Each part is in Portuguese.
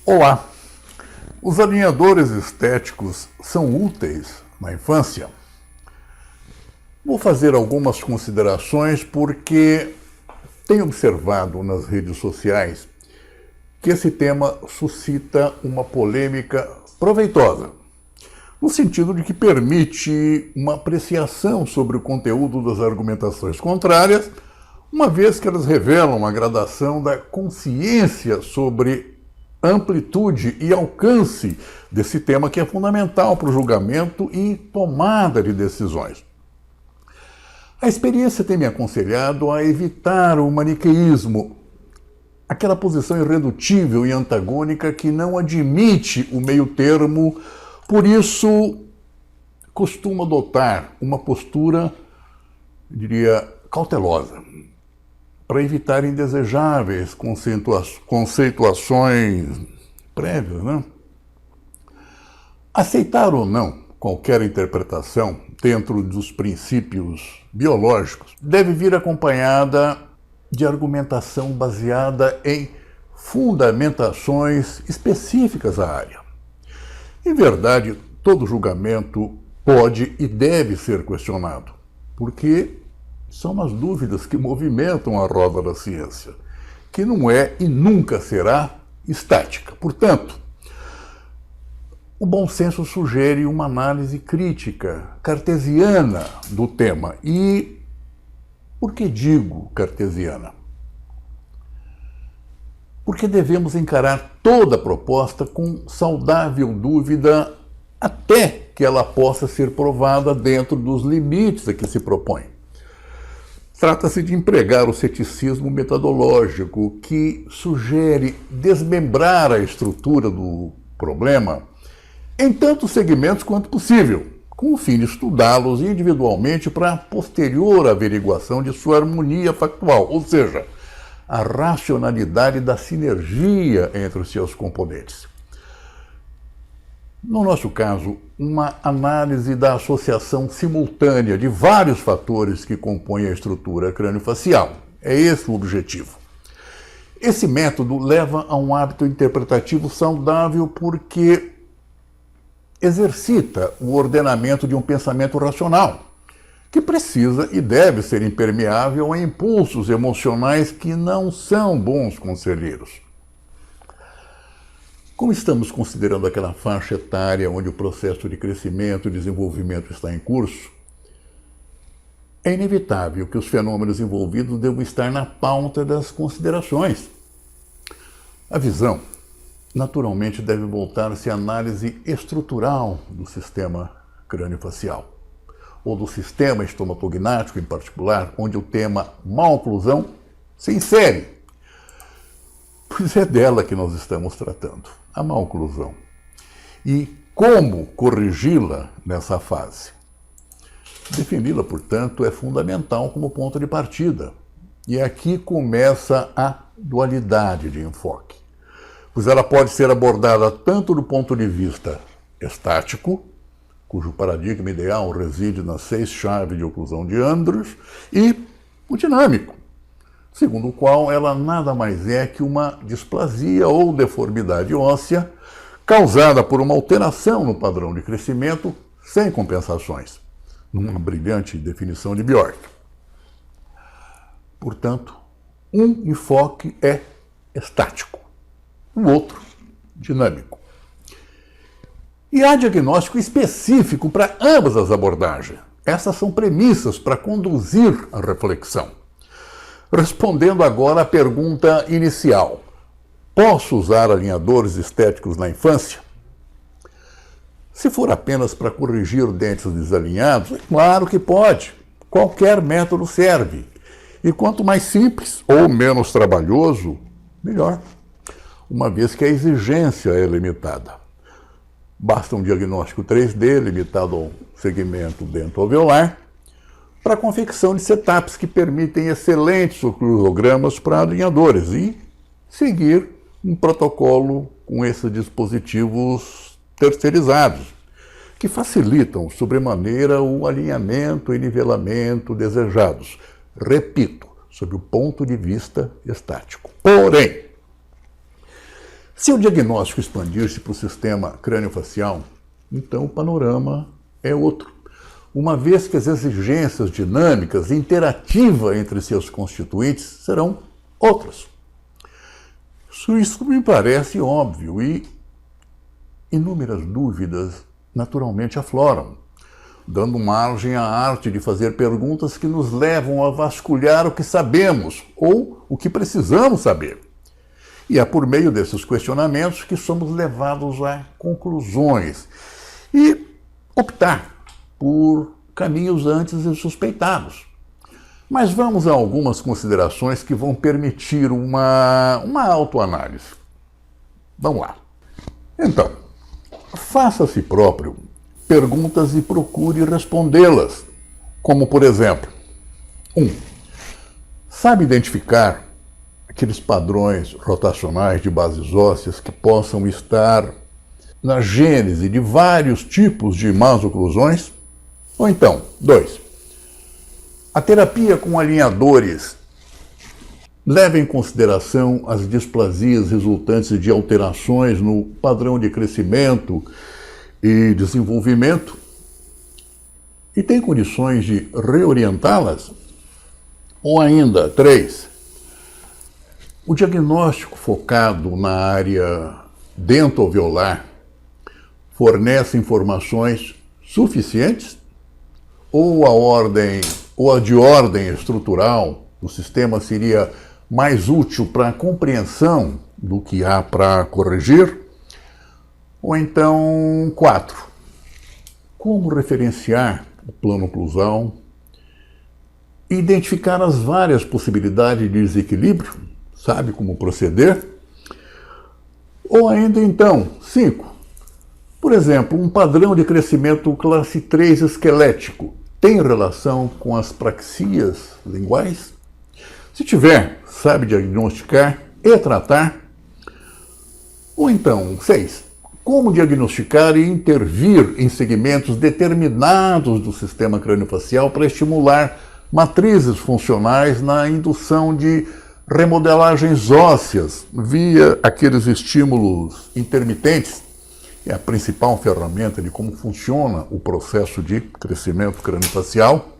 Olá! Os alinhadores estéticos são úteis na infância? Vou fazer algumas considerações porque tenho observado nas redes sociais que esse tema suscita uma polêmica proveitosa, no sentido de que permite uma apreciação sobre o conteúdo das argumentações contrárias, uma vez que elas revelam a gradação da consciência sobre amplitude e alcance desse tema que é fundamental para o julgamento e tomada de decisões. A experiência tem me aconselhado a evitar o maniqueísmo, aquela posição irredutível e antagônica que não admite o meio termo, por isso costumo adotar uma postura, diria, cautelosa, para evitar indesejáveis conceituações prévias, né? Aceitar ou não qualquer interpretação dentro dos princípios biológicos deve vir acompanhada de argumentação baseada em fundamentações específicas à área. Em verdade, todo julgamento pode e deve ser questionado, porque são as dúvidas que movimentam a roda da ciência, que não é e nunca será estática. Portanto, o bom senso sugere uma análise crítica, cartesiana do tema. E por que digo cartesiana? Porque devemos encarar toda proposta com saudável dúvida até que ela possa ser provada dentro dos limites a que se propõe. Trata-se de empregar o ceticismo metodológico, que sugere desmembrar a estrutura do problema em tantos segmentos quanto possível, com o fim de estudá-los individualmente para posterior averiguação de sua harmonia factual, ou seja, a racionalidade da sinergia entre os seus componentes. No nosso caso, uma análise da associação simultânea de vários fatores que compõem a estrutura crâniofacial. É esse o objetivo. Esse método leva a um hábito interpretativo saudável porque exercita o ordenamento de um pensamento racional, que precisa e deve ser impermeável a impulsos emocionais que não são bons conselheiros. Como estamos considerando aquela faixa etária onde o processo de crescimento e desenvolvimento está em curso, é inevitável que os fenômenos envolvidos devam estar na pauta das considerações. A visão, naturalmente, deve voltar-se à análise estrutural do sistema crâniofacial, ou do sistema estomatognático em particular, onde o tema maloclusão se insere. Pois é dela que nós estamos tratando, a maloclusão. E como corrigi-la nessa fase? Defini-la, portanto, é fundamental como ponto de partida. E aqui começa a dualidade de enfoque, pois ela pode ser abordada tanto do ponto de vista estático, cujo paradigma ideal reside nas 6 chaves de oclusão de Andrews, e o dinâmico, segundo o qual ela nada mais é que uma displasia ou deformidade óssea causada por uma alteração no padrão de crescimento sem compensações, numa brilhante definição de Bjork. Portanto, um enfoque é estático, o outro dinâmico. E há diagnóstico específico para ambas as abordagens. Essas são premissas para conduzir a reflexão. Respondendo agora à pergunta inicial: posso usar alinhadores estéticos na infância? Se for apenas para corrigir dentes desalinhados, é claro que pode. Qualquer método serve. E quanto mais simples ou menos trabalhoso, melhor, uma vez que a exigência é limitada. Basta um diagnóstico 3D limitado ao segmento dentoalveolar para a confecção de setups que permitem excelentes oclusogramas para alinhadores e seguir um protocolo com esses dispositivos terceirizados, que facilitam sobremaneira o alinhamento e nivelamento desejados. Repito, sob o ponto de vista estático. Porém, Se o diagnóstico expandir-se para o sistema crâniofacial, então o panorama é outro, uma vez que as exigências dinâmicas e interativas entre seus constituintes serão outras. Isso me parece óbvio e inúmeras dúvidas naturalmente afloram, dando margem à arte de fazer perguntas que nos levam a vasculhar o que sabemos ou o que precisamos saber. E é por meio desses questionamentos que somos levados a conclusões e optar por caminhos antes insuspeitados. Mas vamos a algumas considerações que vão permitir uma autoanálise. Vamos lá. Então, faça a si próprio perguntas e procure respondê-las. Como, por exemplo, 1. Sabe identificar aqueles padrões rotacionais de bases ósseas que possam estar na gênese de vários tipos de más oclusões? Ou então, 2. A terapia com alinhadores leva em consideração as displasias resultantes de alterações no padrão de crescimento e desenvolvimento e tem condições de reorientá-las? Ou ainda, 3. O diagnóstico focado na área dentoalveolar fornece informações suficientes? Ou a de ordem estrutural do sistema seria mais útil para a compreensão do que há para corrigir? Ou então, 4. Como referenciar o plano oclusal e identificar as várias possibilidades de desequilíbrio? Sabe como proceder? Ou ainda então, 5. Por exemplo, um padrão de crescimento classe 3 esquelético tem relação com as praxias linguais? Se tiver, sabe diagnosticar e tratar? Ou então, 6. Como diagnosticar e intervir em segmentos determinados do sistema crâniofacial para estimular matrizes funcionais na indução de remodelagens ósseas via aqueles estímulos intermitentes? É a principal ferramenta de como funciona o processo de crescimento crâniofacial.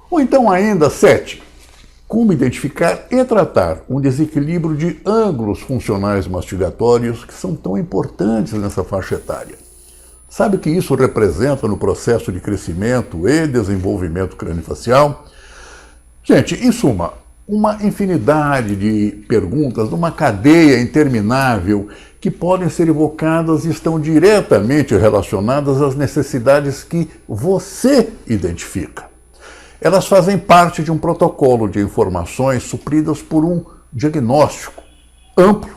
Ou então ainda, 7. Como identificar e tratar um desequilíbrio de ângulos funcionais mastigatórios que são tão importantes nessa faixa etária? Sabe o que isso representa no processo de crescimento e desenvolvimento crâniofacial? Gente, em suma, uma infinidade de perguntas, uma cadeia interminável que podem ser evocadas e estão diretamente relacionadas às necessidades que você identifica. Elas fazem parte de um protocolo de informações supridas por um diagnóstico amplo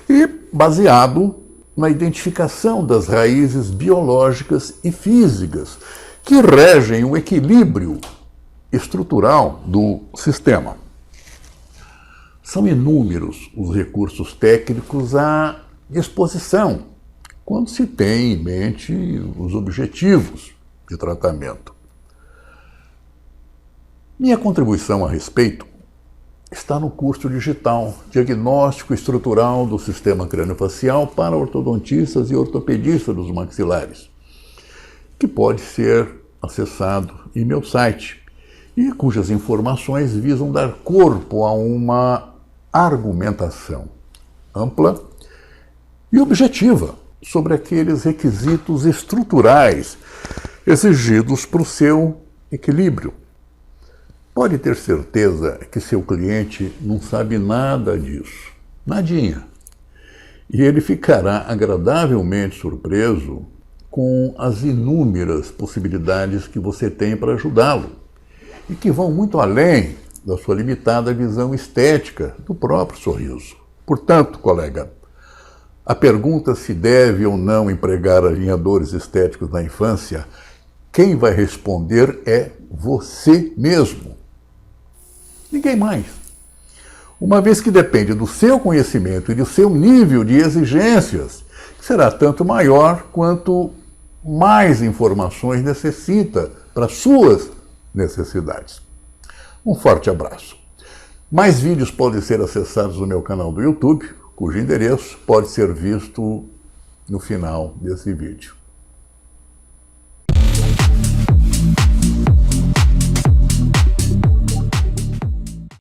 e baseado na identificação das raízes biológicas e físicas que regem o equilíbrio estrutural do sistema. São inúmeros os recursos técnicos à disposição quando se tem em mente os objetivos de tratamento. Minha contribuição a respeito está no curso digital Diagnóstico Estrutural do Sistema Crâniofacial para ortodontistas e ortopedistas dos maxilares, que pode ser acessado em meu site e cujas informações visam dar corpo a uma argumentação ampla e objetiva sobre aqueles requisitos estruturais exigidos para o seu equilíbrio. Pode ter certeza que seu cliente não sabe nada disso, nadinha. E ele ficará agradavelmente surpreso com as inúmeras possibilidades que você tem para ajudá-lo e que vão muito além da sua limitada visão estética do próprio sorriso. Portanto, colega, a pergunta se deve ou não empregar alinhadores estéticos na infância, quem vai responder é você mesmo. Ninguém mais. Uma vez que depende do seu conhecimento e do seu nível de exigências, que será tanto maior quanto mais informações necessita para suas necessidades. Um forte abraço. Mais vídeos podem ser acessados no meu canal do YouTube, cujo endereço pode ser visto no final desse vídeo.